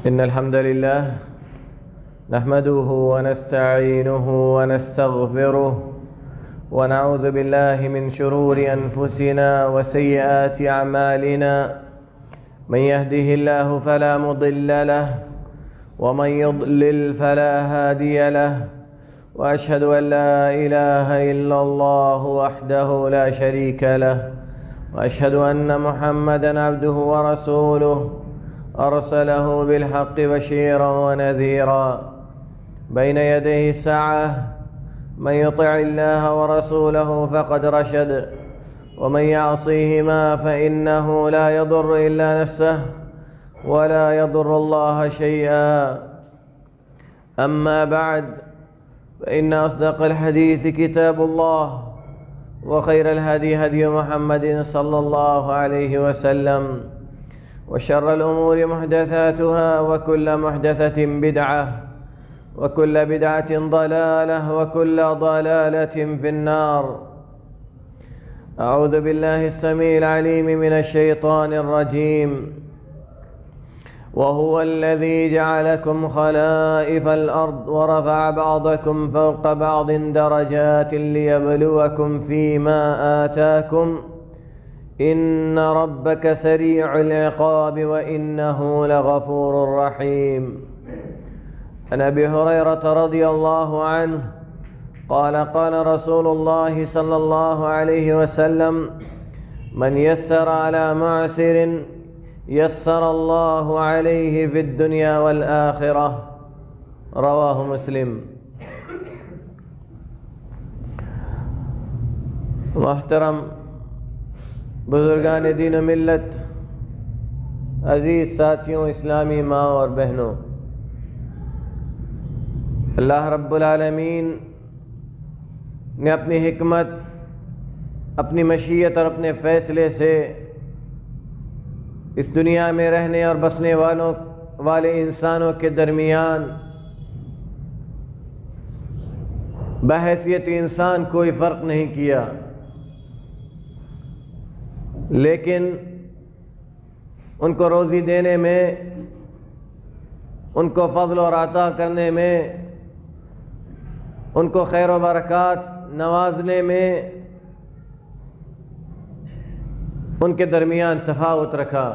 إن الحمد لله نحمده ونستعينه ونستغفره ونعوذ بالله من شرور أنفسنا وسيئات أعمالنا. من يهده الله فلا مضل له ومن يضلل فلا هادي له، وأشهد أن لا إله إلا الله وحده لا شريك له، وأشهد أن محمدًا عبده ورسوله أرسله بالحق بشيرا ونذيرا بين يديه الساعة. من يطع الله ورسوله فقد رشد، ومن يعصيهما فإنه لا يضر إلا نفسه ولا يضر الله شيئا. أما بعد، فإن أصدق الحديث كتاب الله، وخير الهدي هدي محمد صلى الله عليه وسلم، وشر الأمور محدثاتها، وكل محدثة بدعة، وكل بدعة ضلالة، وكل ضلالة في النار. أعوذ بالله السميع العليم من الشيطان الرجيم. وهو الذي جعلكم خلائف الأرض ورفع بعضكم فوق بعض درجات ليبلوكم فيما آتاكم إن ربك سريع العقاب وإنه لغفور رحيم. عن أبي هريرة رضي الله عنه قال قال رسول الله صلى الله عليه وسلم: من يسر على معسر يسر الله عليه في الدنيا والآخرة. رواہ مسلم. محترم بزرگان دین و ملت، عزیز ساتھیوں، اسلامی ماں اور بہنوں، اللہ رب العالمین نے اپنی حکمت، اپنی مشیت اور اپنے فیصلے سے اس دنیا میں رہنے اور بسنے والے انسانوں کے درمیان بحیثیت انسان کوئی فرق نہیں کیا، لیکن ان کو روزی دینے میں، ان کو فضل اور عطا کرنے میں، ان کو خیر و برکات نوازنے میں ان کے درمیان تفاوت رکھا۔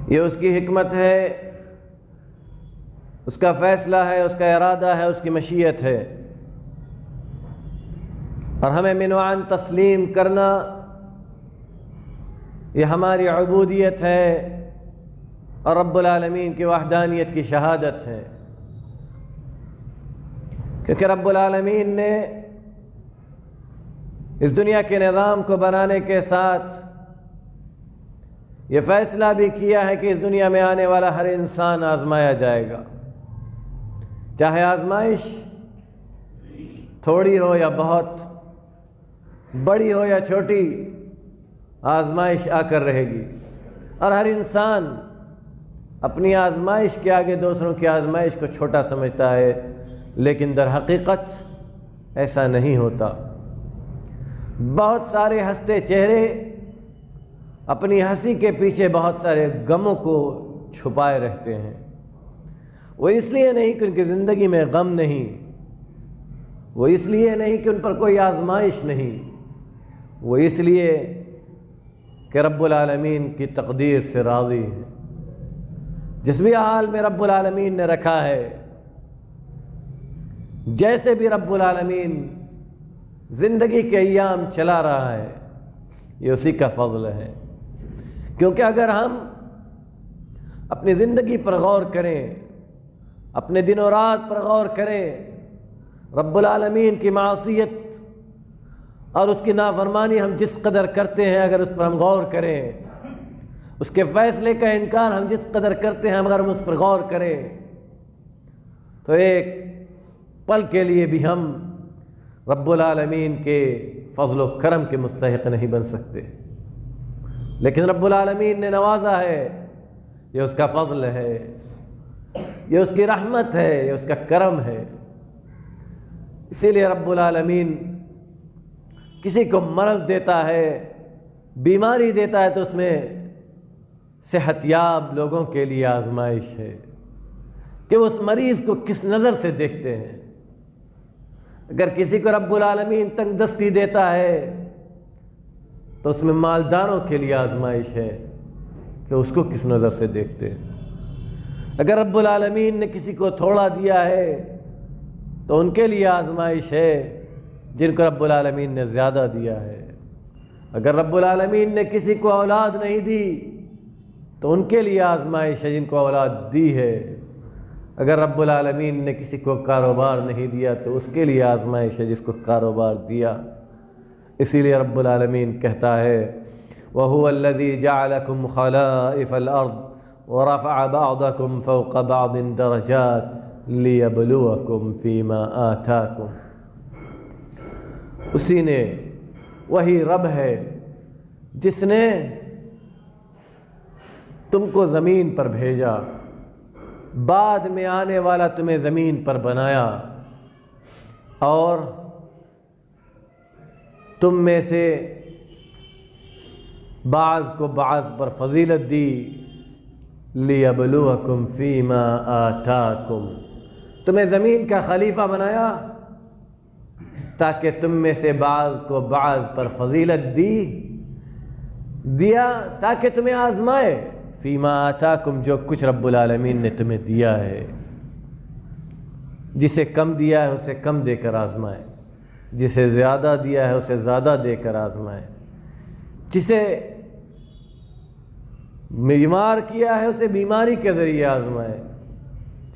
یہ اس کی حکمت ہے، اس کا فیصلہ ہے، اس کا ارادہ ہے، اس کی مشیت ہے، اور ہمیں منوعاً تسلیم کرنا یہ ہماری عبودیت ہے اور رب العالمین کی وحدانیت کی شہادت ہے، کیونکہ رب العالمین نے اس دنیا کے نظام کو بنانے کے ساتھ یہ فیصلہ بھی کیا ہے کہ اس دنیا میں آنے والا ہر انسان آزمایا جائے گا، چاہے آزمائش تھوڑی ہو یا بہت، بڑی ہو یا چھوٹی، آزمائش آ کر رہے گی، اور ہر انسان اپنی آزمائش کے آگے دوسروں کی آزمائش کو چھوٹا سمجھتا ہے، لیکن در حقیقت ایسا نہیں ہوتا۔ بہت سارے ہنستے چہرے اپنی ہنسی کے پیچھے بہت سارے غموں کو چھپائے رہتے ہیں۔ وہ اس لیے نہیں کہ ان کی زندگی میں غم نہیں، وہ اس لیے نہیں کہ ان پر کوئی آزمائش نہیں، وہ اس لیے کہ رب العالمین کی تقدیر سے راضی ہے۔ جس بھی حال میں رب العالمین نے رکھا ہے، جیسے بھی رب العالمین زندگی کے ایام چلا رہا ہے، یہ اسی کا فضل ہے۔ کیونکہ اگر ہم اپنی زندگی پر غور کریں، اپنے دن و رات پر غور کریں، رب العالمین کی معصیت اور اس کی نافرمانی ہم جس قدر کرتے ہیں، اگر اس پر ہم غور کریں، اس کے فیصلے کا انکار ہم جس قدر کرتے ہیں، اگر ہم اس پر غور کریں، تو ایک پل کے لیے بھی ہم رب العالمین کے فضل و کرم کے مستحق نہیں بن سکتے۔ لیکن رب العالمین نے نوازا ہے، یہ اس کا فضل ہے، یہ اس کی رحمت ہے، یہ اس کا کرم ہے۔ اسی لیے رب العالمین کسی کو مرض دیتا ہے، بیماری دیتا ہے، تو اس میں صحت یاب لوگوں کے لیے آزمائش ہے کہ وہ اس مریض کو کس نظر سے دیکھتے ہیں۔ اگر کسی کو رب العالمین تنگ دستی دیتا ہے تو اس میں مالداروں کے لیے آزمائش ہے کہ اس کو کس نظر سے دیکھتے ہیں۔ اگر رب العالمین نے کسی کو تھوڑا دیا ہے تو ان کے لیے آزمائش ہے جن کو رب العالمین نے زیادہ دیا ہے۔ اگر رب العالمین نے کسی کو اولاد نہیں دی تو ان کے لیے آزمائش ہے جن کو اولاد دی ہے۔ اگر رب العالمین نے کسی کو کاروبار نہیں دیا تو اس کے لیے آزمائش ہے جس کو کاروبار دیا۔ اسی لیے رب العالمین کہتا ہے وَهُوَ الَّذِي جَعَلَكُمْ خَلَائِفَ الْأَرْضِ وَرَفَعَ بَعْضَكُمْ فَوْقَ بَعْضٍ دَرَجَاتٍ لِيَبْلُوَكُمْ فِي مَا آتَاكُمْ۔ اسی نے، وہی رب ہے جس نے تم کو زمین پر بھیجا، بعد میں آنے والا تمہیں زمین پر بنایا اور تم میں سے بعض کو بعض پر فضیلت دی، لِيَبْلُوَكُمْ فِي مَا آتَاكُمْ، تمہیں زمین کا خلیفہ بنایا تاکہ تم میں سے بعض کو بعض پر فضیلت دیا تاکہ تمہیں آزمائے، فیما آتاکم، جو کچھ رب العالمین نے تمہیں دیا ہے۔ جسے کم دیا ہے اسے کم دے کر آزمائے، جسے زیادہ دیا ہے اسے زیادہ دے کر آزمائے، جسے بیمار کیا ہے اسے بیماری کے ذریعے آزمائے،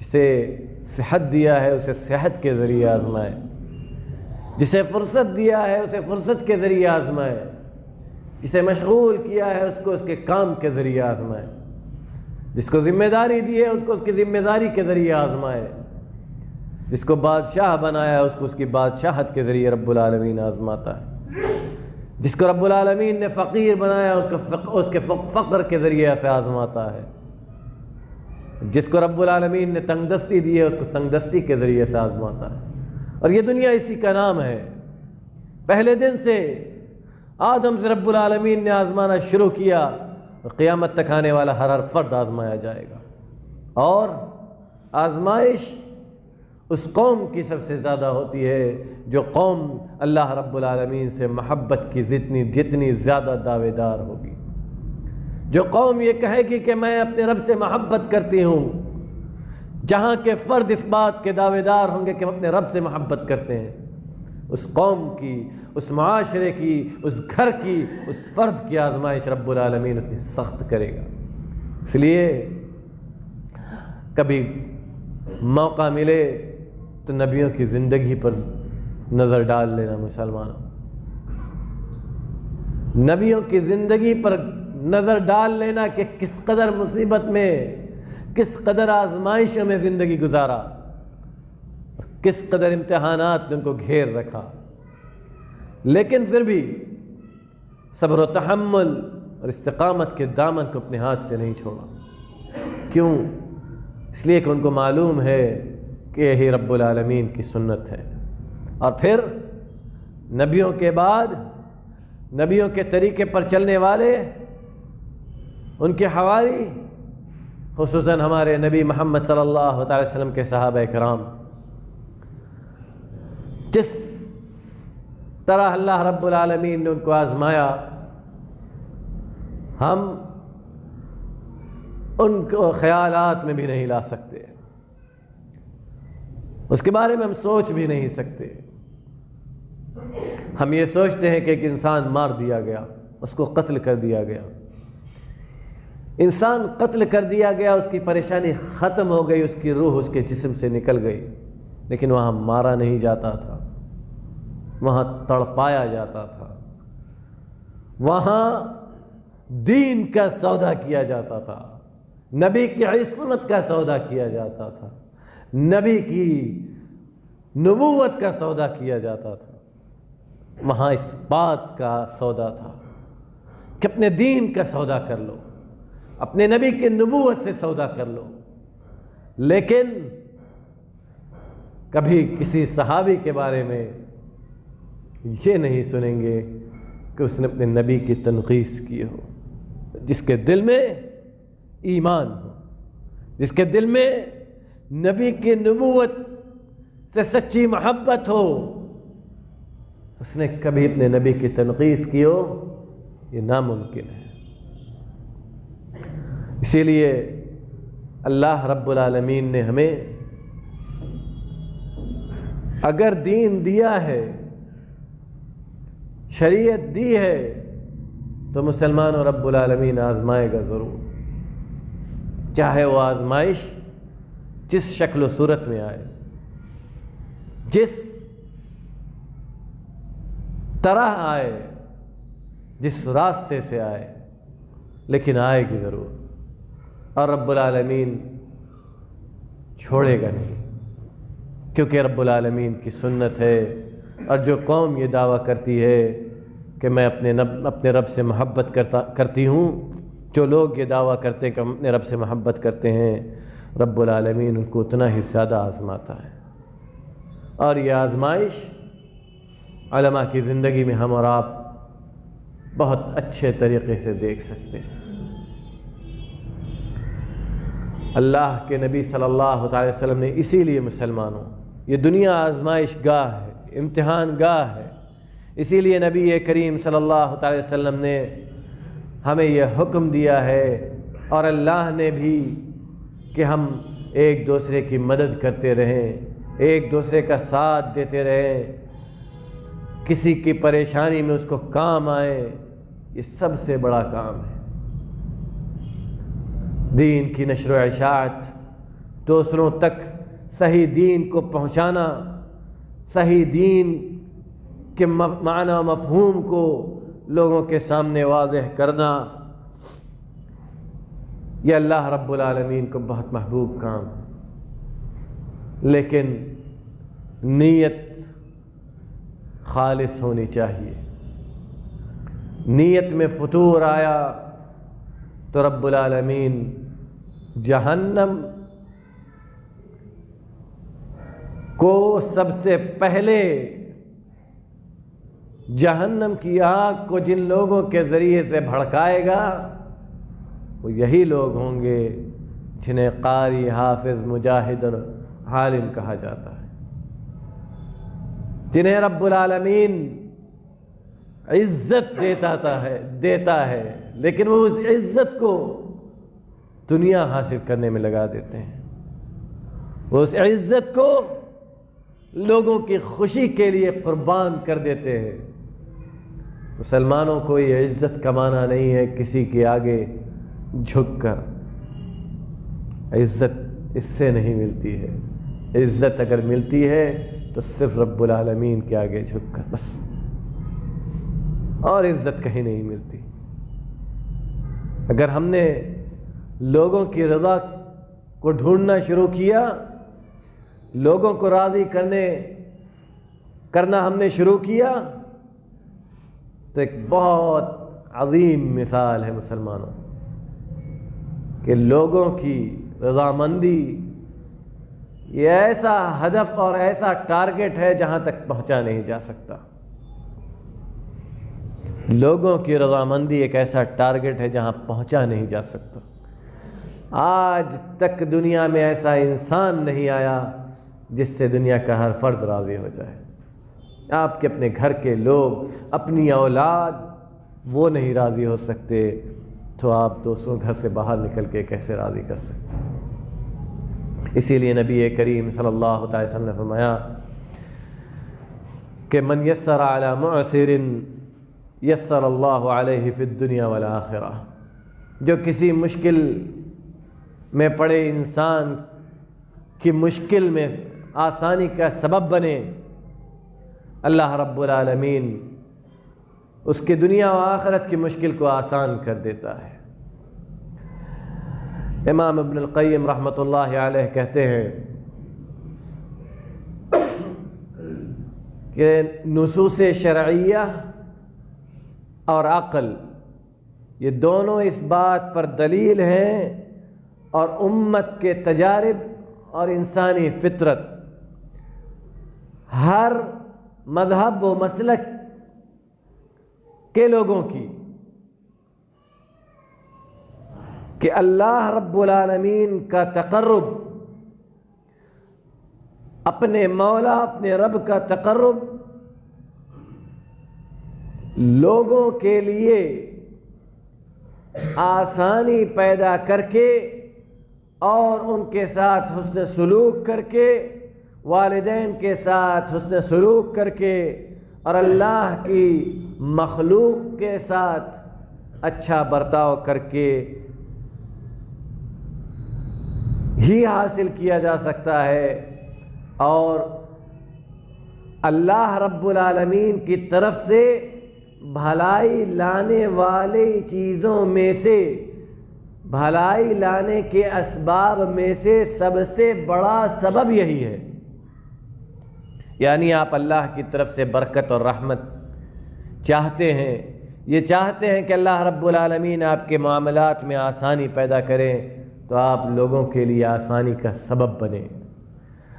جسے صحت دیا ہے اسے صحت کے ذریعے آزمائے، جسے فرصت دیا ہے اسے فرصت کے ذریعے آزمائے، جسے مشغول کیا ہے اس کو اس کے کام کے ذریعے آزمائے، جس کو ذمہ داری دی ہے اس کو اس کی ذمہ داری کے ذریعے آزمائے، جس کو بادشاہ بنایا ہے اس کو اس کی بادشاہت کے ذریعے رب العالمین آزماتا ہے، جس کو رب العالمین نے فقیر بنایا اس کے فقر کے ذریعے سے آزماتا ہے، جس کو رب العالمین نے تنگ دستی دی ہے اس کو تنگ دستی کے ذریعے سے آزماتا ہے۔ اور یہ دنیا اسی کا نام ہے۔ پہلے دن سے آدم سے رب العالمین نے آزمانا شروع کیا اور قیامت تک آنے والا ہر فرد آزمایا جائے گا، اور آزمائش اس قوم کی سب سے زیادہ ہوتی ہے جو قوم اللہ رب العالمین سے محبت کی جتنی زیادہ دعوے دار ہوگی، جو قوم یہ کہے گی کہ میں اپنے رب سے محبت کرتی ہوں، جہاں کے فرد اس بات کے دعوے دار ہوں گے کہ ہم اپنے رب سے محبت کرتے ہیں، اس قوم کی، اس معاشرے کی، اس گھر کی، اس فرد کی آزمائش رب العالمین اتنی سخت کرے گا۔ اس لیے کبھی موقع ملے تو نبیوں کی زندگی پر نظر ڈال لینا مسلمانوں، نبیوں کی زندگی پر نظر ڈال لینا کہ کس قدر مصیبت میں، کس قدر آزمائشوں میں زندگی گزارا، کس قدر امتحانات نے ان کو گھیر رکھا، لیکن پھر بھی صبر و تحمل اور استقامت کے دامن کو اپنے ہاتھ سے نہیں چھوڑا۔ کیوں؟ اس لیے کہ ان کو معلوم ہے کہ یہی رب العالمین کی سنت ہے۔ اور پھر نبیوں کے بعد نبیوں کے طریقے پر چلنے والے، ان کے حواری، خصوصاً ہمارے نبی محمد صلی اللہ علیہ وسلم کے صحابہ کرام، جس طرح اللہ رب العالمین نے ان کو آزمایا، ہم ان کو خیالات میں بھی نہیں لا سکتے، اس کے بارے میں ہم سوچ بھی نہیں سکتے۔ ہم یہ سوچتے ہیں کہ ایک انسان مار دیا گیا، اس کو قتل کر دیا گیا، انسان قتل کر دیا گیا، اس کی پریشانی ختم ہو گئی، اس کی روح اس کے جسم سے نکل گئی، لیکن وہاں مارا نہیں جاتا تھا، وہاں تڑپایا جاتا تھا، وہاں دین کا سودا کیا جاتا تھا، نبی کی عصمت کا سودا کیا جاتا تھا، نبی کی نبوت کا سودا کیا جاتا تھا، وہاں اس بات کا سودا تھا کہ اپنے دین کا سودا کر لو، اپنے نبی کی نبوت سے سودا کر لو۔ لیکن کبھی کسی صحابی کے بارے میں یہ نہیں سنیں گے کہ اس نے اپنے نبی کی تنقیص کی ہو، جس کے دل میں ایمان ہو، جس کے دل میں نبی کی نبوت سے سچی محبت ہو، اس نے کبھی اپنے نبی کی تنقیص کی ہو، یہ ناممکن ہے۔ اسی لیے اللہ رب العالمین نے ہمیں اگر دین دیا ہے، شریعت دی ہے، تو مسلمان اور رب العالمین آزمائے گا ضرور، چاہے وہ آزمائش جس شکل و صورت میں آئے، جس طرح آئے، جس راستے سے آئے، لیکن آئے گی ضرور، اور رب العالمین چھوڑے گا نہیں، کیونکہ رب العالمین کی سنت ہے۔ اور جو قوم یہ دعویٰ کرتی ہے کہ میں اپنے رب سے محبت کرتی ہوں، جو لوگ یہ دعویٰ کرتے ہیں کہ ہم اپنے رب سے محبت کرتے ہیں، رب العالمین ان کو اتنا ہی زیادہ آزماتا ہے۔ اور یہ آزمائش علماء کی زندگی میں ہم اور آپ بہت اچھے طریقے سے دیکھ سکتے ہیں۔ اللہ کے نبی صلی اللہ علیہ وسلم نے اسی لیے مسلمانوں، یہ دنیا آزمائش گاہ ہے، امتحان گاہ ہے، اسی لیے نبی کریم صلی اللہ علیہ وسلم نے ہمیں یہ حکم دیا ہے، اور اللہ نے بھی، کہ ہم ایک دوسرے کی مدد کرتے رہیں، ایک دوسرے کا ساتھ دیتے رہیں، کسی کی پریشانی میں اس کو کام آئے، یہ سب سے بڑا کام ہے۔ دین کی نشر و اشاعت، دوسروں تک صحیح دین کو پہنچانا، صحیح دین کے معنی و مفہوم کو لوگوں کے سامنے واضح کرنا، یہ اللہ رب العالمین کو بہت محبوب کام ہے، لیکن نیت خالص ہونی چاہیے۔ نیت میں فتور آیا تو رب العالمین جہنم کو سب سے پہلے، جہنم کی آگ کو جن لوگوں کے ذریعے سے بھڑکائے گا، وہ یہی لوگ ہوں گے جنہیں قاری، حافظ، مجاہد اور عالم کہا جاتا ہے، جنہیں رب العالمین عزت دیتا ہے، لیکن وہ اس عزت کو دنیا حاصل کرنے میں لگا دیتے ہیں، وہ اس عزت کو لوگوں کی خوشی کے لیے قربان کر دیتے ہیں۔ مسلمانوں کو یہ عزت کمانا نہیں ہے کسی کے آگے جھک کر، عزت اس سے نہیں ملتی ہے، عزت اگر ملتی ہے تو صرف رب العالمین کے آگے جھک کر بس، اور عزت کہیں نہیں ملتی۔ اگر ہم نے لوگوں کی رضا کو ڈھونڈنا شروع کیا، لوگوں کو راضی کرنا ہم نے شروع کیا، تو ایک بہت عظیم مثال ہے مسلمانوں کہ لوگوں کی رضامندی یہ ایسا ہدف اور ایسا ٹارگٹ ہے جہاں تک پہنچا نہیں جا سکتا۔ لوگوں کی رضامندی ایک ایسا ٹارگٹ ہے جہاں پہنچا نہیں جا سکتا۔ آج تک دنیا میں ایسا انسان نہیں آیا جس سے دنیا کا ہر فرد راضی ہو جائے۔ آپ کے اپنے گھر کے لوگ، اپنی اولاد، وہ نہیں راضی ہو سکتے، تو آپ دوسروں گھر سے باہر نکل کے کیسے راضی کر سکتے؟ اسی لیے نبی کریم صلی اللہ علیہ وسلم نے فرمایا کہ من یسر علی معسر یسر اللہ علیہ فی الدنیا والآخرہ، جو کسی مشکل میں پڑے انسان کی مشکل میں آسانی کا سبب بنے، اللہ رب العالمین اس کی دنیا و آخرت کی مشکل کو آسان کر دیتا ہے۔ امام ابن القیم رحمۃ اللہ علیہ کہتے ہیں کہ نصوص شرعیہ اور عقل یہ دونوں اس بات پر دلیل ہیں، اور امت کے تجارب اور انسانی فطرت، ہر مذہب و مسلک کے لوگوں کی، کہ اللہ رب العالمین کا تقرب، اپنے مولا اپنے رب کا تقرب لوگوں کے لیے آسانی پیدا کر کے اور ان کے ساتھ حسن سلوک کر کے، والدین کے ساتھ حسن سلوک کر کے اور اللہ کی مخلوق کے ساتھ اچھا برتاؤ کر کے ہی حاصل کیا جا سکتا ہے۔ اور اللہ رب العالمین کی طرف سے بھلائی لانے والی چیزوں میں سے، بھلائی لانے کے اسباب میں سے سب سے بڑا سبب یہی ہے۔ یعنی آپ اللہ کی طرف سے برکت اور رحمت چاہتے ہیں، یہ چاہتے ہیں کہ اللہ رب العالمین آپ کے معاملات میں آسانی پیدا کریں، تو آپ لوگوں کے لیے آسانی کا سبب بنیں۔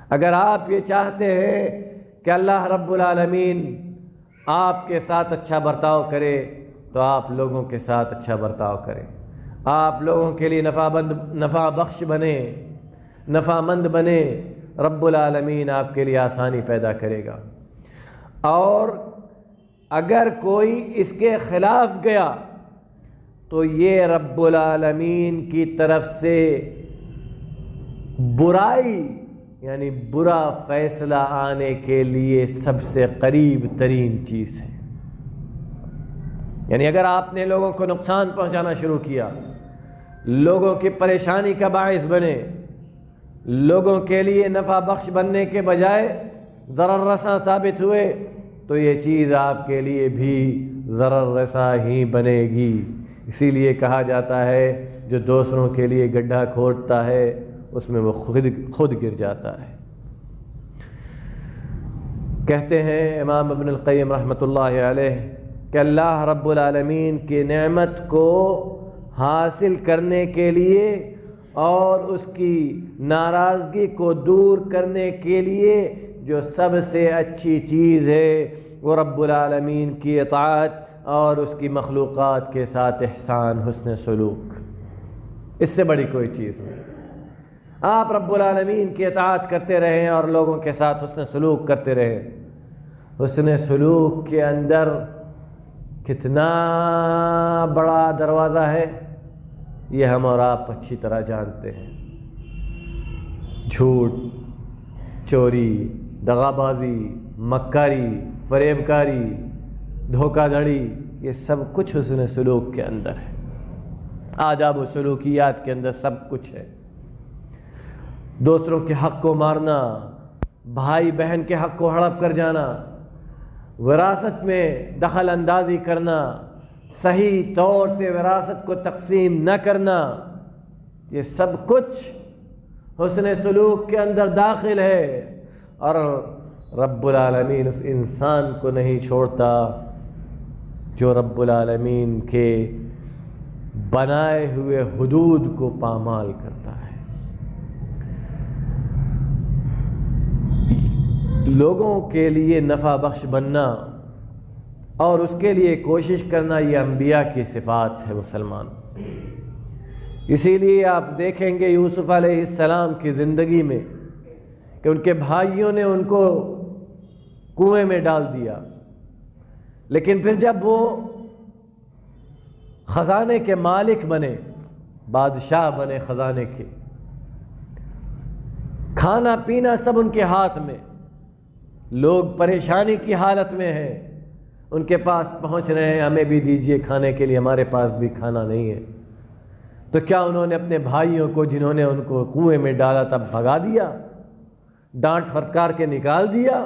اگر آپ یہ چاہتے ہیں کہ اللہ رب العالمین آپ کے ساتھ اچھا برتاؤ کرے، تو آپ لوگوں کے ساتھ اچھا برتاؤ کریں، آپ لوگوں کے لیے نفع بخش بنیں، نفع مند بنیں، رب العالمین آپ کے لیے آسانی پیدا کرے گا۔ اور اگر کوئی اس کے خلاف گیا تو یہ رب العالمین کی طرف سے برائی یعنی برا فیصلہ آنے کے لیے سب سے قریب ترین چیز ہے۔ یعنی اگر آپ نے لوگوں کو نقصان پہنچانا شروع کیا، لوگوں کی پریشانی کا باعث بنے، لوگوں کے لیے نفع بخش بننے کے بجائے ضرر رساں ثابت ہوئے، تو یہ چیز آپ کے لیے بھی ضرر رساں ہی بنے گی۔ اسی لیے کہا جاتا ہے جو دوسروں کے لیے گڈھا کھودتا ہے اس میں وہ خود گر جاتا ہے۔ کہتے ہیں امام ابن القیم رحمۃ اللہ علیہ کہ اللہ رب العالمین کی نعمت کو حاصل کرنے کے لیے اور اس کی ناراضگی کو دور کرنے کے لیے جو سب سے اچھی چیز ہے وہ رب العالمین کی اطاعت اور اس کی مخلوقات کے ساتھ احسان، حسن سلوک، اس سے بڑی کوئی چیز نہیں۔ آپ رب العالمین کی اطاعت کرتے رہیں اور لوگوں کے ساتھ حسن سلوک کرتے رہیں۔ حسن سلوک کے اندر کتنا بڑا دروازہ ہے یہ ہم اور آپ اچھی طرح جانتے ہیں۔ جھوٹ، چوری، دغا بازی، مکاری، فریب کاری، دھوکہ دھڑی، یہ سب کچھ حسن سلوک کے اندر ہے۔ آداب و سلوکیات کے اندر سب کچھ ہے۔ دوسروں کے حق کو مارنا، بھائی بہن کے حق کو ہڑپ کر جانا، وراثت میں دخل اندازی کرنا، صحیح طور سے وراثت کو تقسیم نہ کرنا، یہ سب کچھ حسن سلوک کے اندر داخل ہے۔ اور رب العالمین اس انسان کو نہیں چھوڑتا جو رب العالمین کے بنائے ہوئے حدود کو پامال کرتا ہے۔ لوگوں کے لیے نفع بخش بننا اور اس کے لیے کوشش کرنا یہ انبیاء کی صفات ہے مسلمان۔ اسی لیے آپ دیکھیں گے یوسف علیہ السلام کی زندگی میں کہ ان کے بھائیوں نے ان کو کنویں میں ڈال دیا، لیکن پھر جب وہ خزانے کے مالک بنے، بادشاہ بنے خزانے کے، کھانا پینا سب ان کے ہاتھ میں، لوگ پریشانی کی حالت میں ہیں، ان کے پاس پہنچ رہے ہیں ہمیں بھی دیجئے کھانے کے لیے، ہمارے پاس بھی کھانا نہیں ہے، تو کیا انہوں نے اپنے بھائیوں کو جنہوں نے ان کو کنویں میں ڈالا تھا بھگا دیا، ڈانٹ پھٹکار کے نکال دیا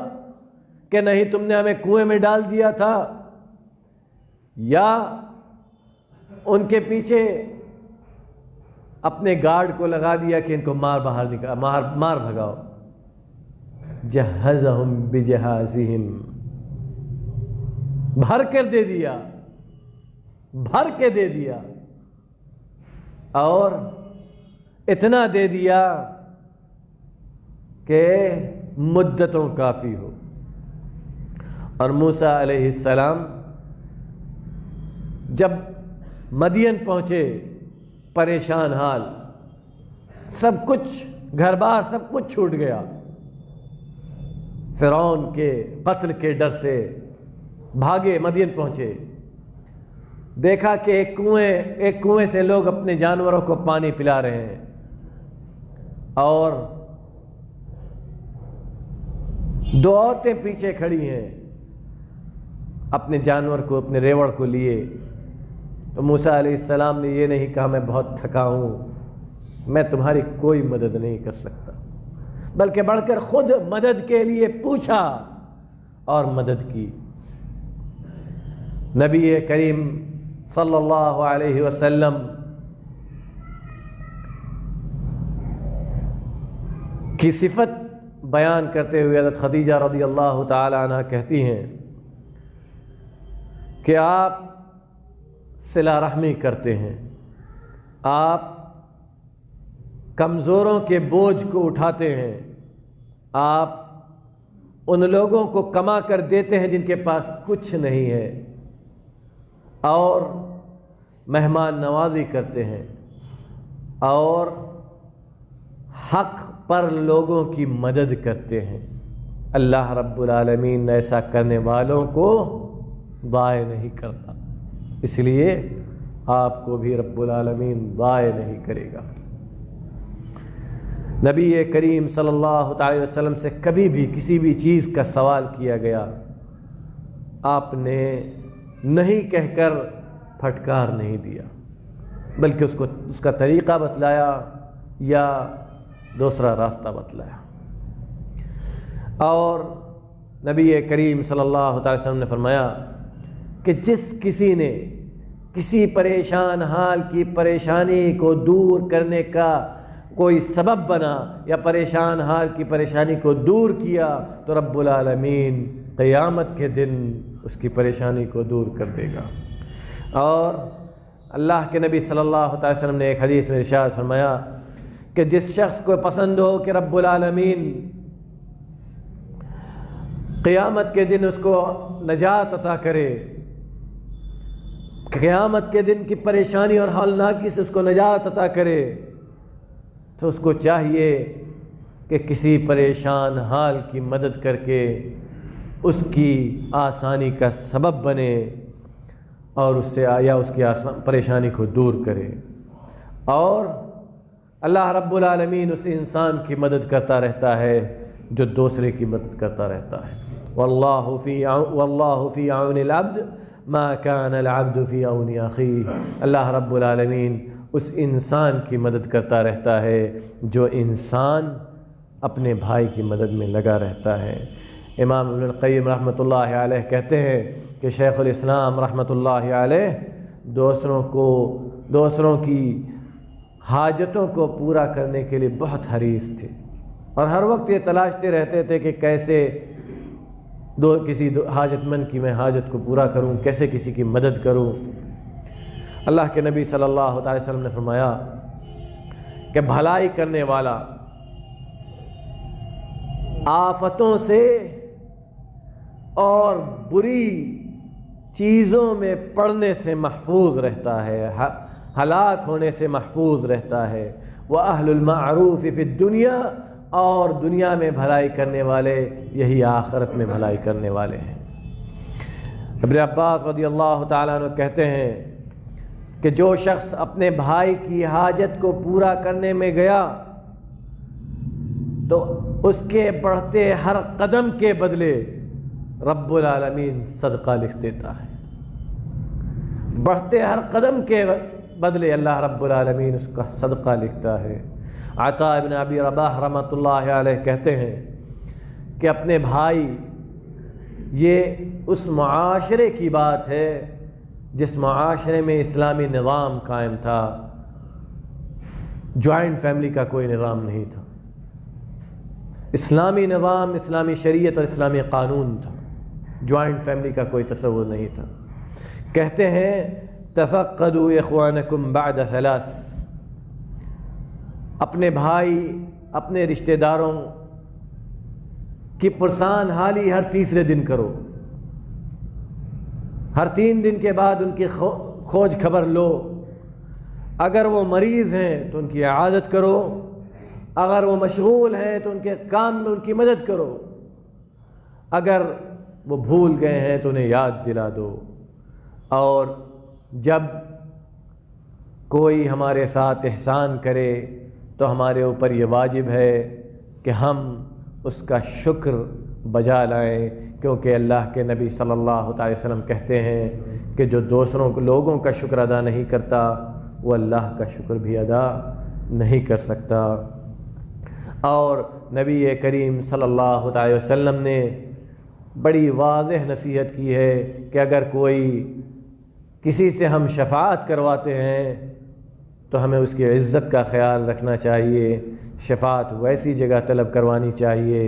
کہ نہیں تم نے ہمیں کنویں میں ڈال دیا تھا؟ یا ان کے پیچھے اپنے گارڈ کو لگا دیا کہ ان کو مار بھگاؤ؟ جہزہم بجہازہم، بھر کر دے دیا، بھر کے دے دیا، اور اتنا دے دیا کہ مدتوں کافی ہو۔ اور موسیٰ علیہ السلام جب مدین پہنچے، پریشان حال، سب کچھ گھر بار سب کچھ چھوٹ گیا، فرعون کے قتل کے ڈر سے بھاگے، مدین پہنچے، دیکھا کہ ایک کنویں سے لوگ اپنے جانوروں کو پانی پلا رہے ہیں، اور دو عورتیں پیچھے کھڑی ہیں اپنے جانور کو، اپنے ریوڑ کو لیے۔ تو موسیٰ علیہ السلام نے یہ نہیں کہا میں بہت تھکا ہوں، میں تمہاری کوئی مدد نہیں کر سکتا، بلکہ بڑھ کر خود مدد کے لیے پوچھا اور مدد کی۔ نبی کریم صلی اللہ علیہ وسلم کی صفت بیان کرتے ہوئے حضرت خدیجہ رضی اللہ تعالی عنہ کہتی ہیں کہ آپ صلہ رحمی کرتے ہیں، آپ کمزوروں کے بوجھ کو اٹھاتے ہیں، آپ ان لوگوں کو کما کر دیتے ہیں جن کے پاس کچھ نہیں ہے، اور مہمان نوازی کرتے ہیں، اور حق پر لوگوں کی مدد کرتے ہیں۔ اللہ رب العالمین ایسا کرنے والوں کو ضائع نہیں کرتا، اس لیے آپ کو بھی رب العالمین ضائع نہیں کرے گا۔ نبی کریم صلی اللہ علیہ وسلم سے کبھی بھی کسی بھی چیز کا سوال کیا گیا، آپ نے نہیں کہہ کر پھٹکار نہیں دیا، بلکہ اس کا طریقہ بتلایا یا دوسرا راستہ بتلایا۔ اور نبی کریم صلی اللہ علیہ وسلم نے فرمایا کہ جس کسی نے کسی پریشان حال کی پریشانی کو دور کرنے کا کوئی سبب بنا یا پریشان حال کی پریشانی کو دور کیا تو رب العالمین قیامت کے دن اس کی پریشانی کو دور کر دے گا۔ اور اللہ کے نبی صلی اللہ علیہ وسلم نے ایک حدیث میں ارشاد فرمایا کہ جس شخص کو پسند ہو کہ رب العالمین قیامت کے دن اس کو نجات عطا کرے، قیامت کے دن کی پریشانی اور ہولناکی سے اس کو نجات عطا کرے، تو اس کو چاہیے کہ کسی پریشان حال کی مدد کر کے اس کی آسانی کا سبب بنے اور اس سے یا اس کی پریشانی کو دور کرے۔ اور اللہ رب العالمین اس انسان کی مدد کرتا رہتا ہے جو دوسرے کی مدد کرتا رہتا ہے۔ واللہ فی عون العبد ما کان العبد فی عون اخیہ، اللہ رب العالمین اس انسان کی مدد کرتا رہتا ہے جو انسان اپنے بھائی کی مدد میں لگا رہتا ہے۔ امام ابن القیم رحمۃ اللہ علیہ کہتے ہیں کہ شیخ الاسلام رحمۃ اللہ علیہ دوسروں کی حاجتوں کو پورا کرنے کے لیے بہت حریص تھے، اور ہر وقت یہ تلاشتے رہتے تھے کہ کیسے کسی حاجت مند کی میں حاجت کو پورا کروں، کیسے کسی کی مدد کروں۔ اللہ کے نبی صلی اللہ علیہ وسلم نے فرمایا کہ بھلائی کرنے والا آفتوں سے اور بری چیزوں میں پڑنے سے محفوظ رہتا ہے، ہلاک ہونے سے محفوظ رہتا ہے۔ وَأَهْلُ الْمَعْرُوفِ فِي الدُّنْيَا، اور دنیا میں بھلائی کرنے والے یہی آخرت میں بھلائی کرنے والے ہیں۔ ابن عباس رضی اللہ تعالیٰ عنہ کہتے ہیں کہ جو شخص اپنے بھائی کی حاجت کو پورا کرنے میں گیا تو اس کے بڑھتے ہر قدم کے بدلے رب العالمین صدقہ لکھ دیتا ہے، بڑھتے ہر قدم کے بدلے اللہ رب العالمین اس کا صدقہ لکھتا ہے۔ عطا ابن ابی رباح رحمۃ اللہ علیہ کہتے ہیں کہ اپنے بھائی، یہ اس معاشرے کی بات ہے جس معاشرے میں اسلامی نظام قائم تھا، جوائنٹ فیملی کا کوئی نظام نہیں تھا، اسلامی نظام، اسلامی شریعت اور اسلامی قانون تھا، جوائنٹ فیملی کا کوئی تصور نہیں تھا۔ کہتے ہیں تفقدوا اخوانکم بعد ثلاث، اپنے بھائی، اپنے رشتہ داروں کی پرسان حالی ہر تیسرے دن کرو، ہر 3 دن کے بعد ان کی کھوج خبر لو، اگر وہ مریض ہیں تو ان کی عیادت کرو، اگر وہ مشغول ہیں تو ان کے کام میں ان کی مدد کرو، اگر وہ بھول گئے ہیں تو انہیں یاد دلا دو۔ اور جب کوئی ہمارے ساتھ احسان کرے تو ہمارے اوپر یہ واجب ہے کہ ہم اس کا شکر بجا لائیں، کیونکہ اللہ کے نبی صلی اللہ علیہ وسلم کہتے ہیں کہ جو دوسروں لوگوں کا شکر ادا نہیں کرتا وہ اللہ کا شکر بھی ادا نہیں کر سکتا۔ اور نبی کریم صلی اللہ علیہ وسلم نے بڑی واضح نصیحت کی ہے کہ اگر کوئی کسی سے ہم شفاعت کرواتے ہیں تو ہمیں اس کی عزت کا خیال رکھنا چاہیے۔ شفاعت ویسی جگہ طلب کروانی چاہیے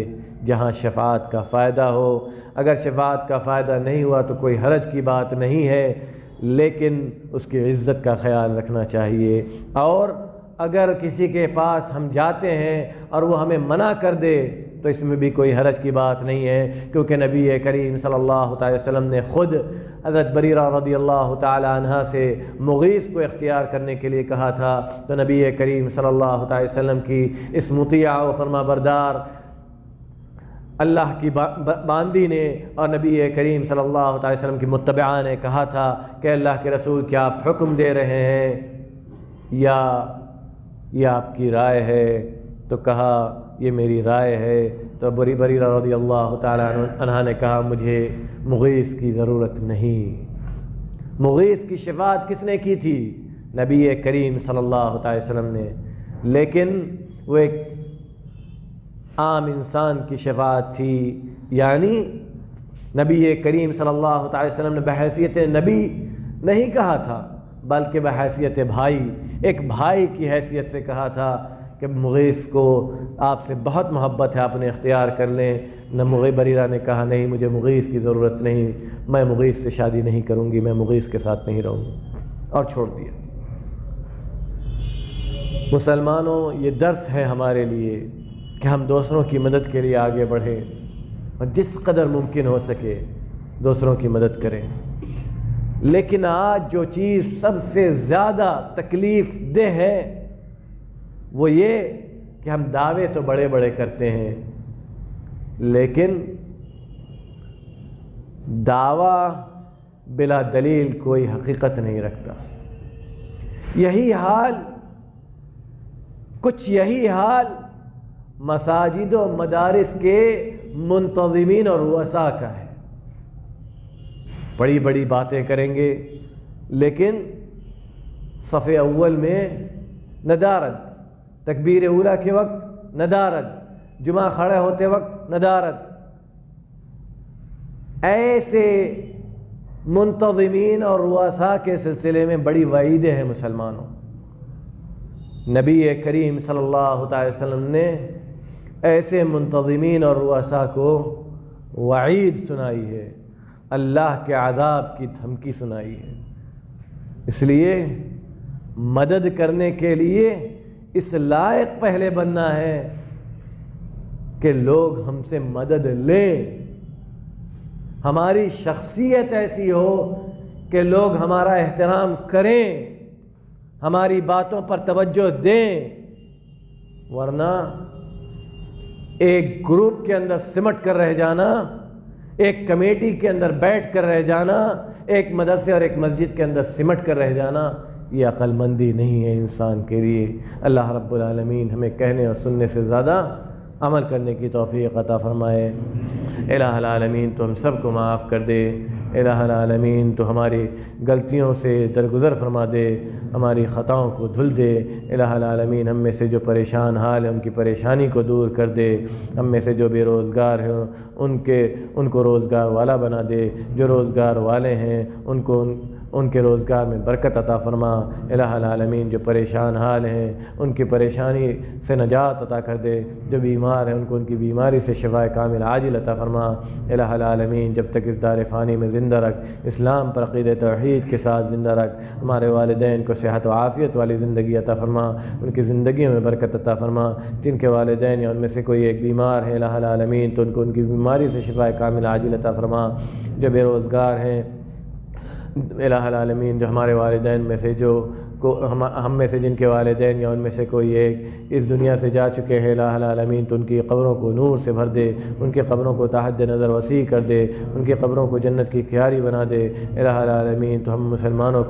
جہاں شفاعت کا فائدہ ہو۔ اگر شفاعت کا فائدہ نہیں ہوا تو کوئی حرج کی بات نہیں ہے، لیکن اس کی عزت کا خیال رکھنا چاہیے۔ اور اگر کسی کے پاس ہم جاتے ہیں اور وہ ہمیں منع کر دے تو اس میں بھی کوئی حرج کی بات نہیں ہے، کیونکہ نبی کریم صلی اللہ علیہ وسلم نے خود حضرت بریرہ رضی اللہ تعالی عنہ سے مغیث کو اختیار کرنے کے لیے کہا تھا، تو نبی کریم صلی اللہ علیہ وسلم کی اس مطیع و فرما بردار اللہ کی باندی نے اور نبی کریم صلی اللہ علیہ وسلم کی متبعہ نے کہا تھا کہ اللہ کے رسول کیا آپ حکم دے رہے ہیں یا یہ آپ کی رائے ہے؟ تو کہا یہ میری رائے ہے۔ تو بریرہ رضی اللہ تعالی عنہ نے کہا مجھے مغیث کی ضرورت نہیں۔ مغیث کی شفاعت کس نے کی تھی؟ نبی کریم صلی اللہ علیہ وسلم نے، لیکن وہ ایک عام انسان کی شفاعت تھی، یعنی نبی کریم صلی اللہ علیہ وسلم نے بحیثیت نبی نہیں کہا تھا بلکہ بحیثیت بھائی، ایک بھائی کی حیثیت سے کہا تھا کہ مغیث کو آپ سے بہت محبت ہے، آپ نے اختیار کر لیں۔ بریرہ نے کہا نہیں، مجھے مغیث کی ضرورت نہیں، میں مغیث سے شادی نہیں کروں گی، میں مغیث کے ساتھ نہیں رہوں گی، اور چھوڑ دیا۔ مسلمانوں، یہ درس ہے ہمارے لیے کہ ہم دوسروں کی مدد کے لیے آگے بڑھیں اور جس قدر ممکن ہو سکے دوسروں کی مدد کریں۔ لیکن آج جو چیز سب سے زیادہ تکلیف دہ ہے وہ یہ کہ ہم دعوے تو بڑے بڑے کرتے ہیں، لیکن دعویٰ بلا دلیل کوئی حقیقت نہیں رکھتا۔ یہی حال مساجد و مدارس کے منتظمین اور رؤساء کا ہے۔ بڑی بڑی باتیں کریں گے لیکن صف اول میں ندارت، تکبیر اولیٰ کے وقت ندارت، جمعہ کھڑے ہوتے وقت ندارت۔ ایسے منتظمین اور رؤساء کے سلسلے میں بڑی وعیدیں ہیں مسلمانوں۔ نبی کریم صلی اللہ علیہ وسلم نے ایسے منتظمین اور رؤساء کو وعید سنائی ہے، اللہ کے عذاب کی دھمکی سنائی ہے۔ اس لیے مدد کرنے کے لیے اس لائق پہلے بننا ہے کہ لوگ ہم سے مدد لیں، ہماری شخصیت ایسی ہو کہ لوگ ہمارا احترام کریں، ہماری باتوں پر توجہ دیں، ورنہ ایک گروپ کے اندر سمٹ کر رہ جانا، ایک کمیٹی کے اندر بیٹھ کر رہ جانا، ایک مدرسے اور ایک مسجد کے اندر سمٹ کر رہ جانا، یہ عقل مندی نہیں ہے انسان کے لیے۔ اللہ رب العالمین ہمیں کہنے اور سننے سے زیادہ عمل کرنے کی توفیق عطا فرمائے۔ الہ العالمین تو ہم سب کو معاف کر دے، الہ العالمین تو ہماری غلطیوں سے درگزر فرما دے، ہماری خطاؤں کو دھل دے۔ الہ العالمین ہم میں سے جو پریشان حال ہیں ان کی پریشانی کو دور کر دے، ہم میں سے جو بے روزگار ہیں ان کو روزگار والا بنا دے، جو روزگار والے ہیں ان کے روزگار میں برکت عطا فرما۔ الہ العالمین جو پریشان حال ہیں ان کی پریشانی سے نجات عطا کر دے، جو بیمار ہیں ان کی بیماری سے شفاء کامل عاجل عطا فرما۔ الہ العالمین جب تک اس دار فانی میں زندہ رکھ، اسلام پر عقیدہ توحید کے ساتھ زندہ رکھ، ہمارے والدین کو صحت و عافیت والی زندگی عطا فرما، ان کی زندگیوں میں برکت عطا فرما۔ جن کے والدین یا ان میں سے کوئی ایک بیمار ہے الہ العالمین تو ان کی بیماری سے شفاء کامل عاجل عطا فرما۔ جو بے روزگار ہیں الہ العالمین جو ہمارے والدین میں سے جو ہم میں سے جن کے والدین یا ان میں سے کوئی ایک اس دنیا سے جا چکے ہیں الہ العالمین، تو ان کی قبروں کو نور سے بھر دے، ان کی قبروں کو تحت نظر وسیع کر دے، ان کی قبروں کو جنت کی کیاری بنا دے الہ العالمین۔ تو ہم مسلمانوں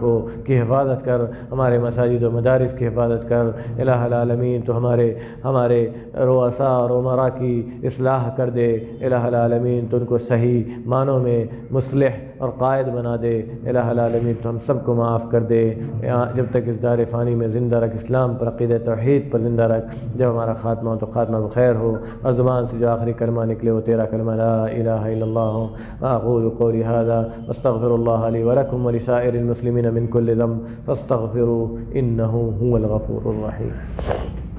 کی حفاظت کر، ہمارے مساجد و مدارس کی حفاظت کر الہ العالمین۔ تو ہمارے رؤساء اور امراء کی اصلاح کر دے الہ العالمین، تو ان کو صحیح معنوں میں مصلح اور قائد بنا دے الہ العالمین۔ تو ہم سب کو معاف کر دے، جب تک اس دار فانی میں زندہ رکھ، اسلام پر عقیدہ توحید پر زندہ رکھ۔ جب ہمارا خاتمہ ہو تو خاتمہ بخیر ہو، اور زبان سے جو آخری کلمہ نکلے وہ تیرا کلمہ لا الہ الا اللہ ہو۔ اقول قولی ھذا واستغفر اللہ لی ولکم ولسائر المسلمین من کل ذنب فاستغفروہ انہ هو الغفور الرحیم۔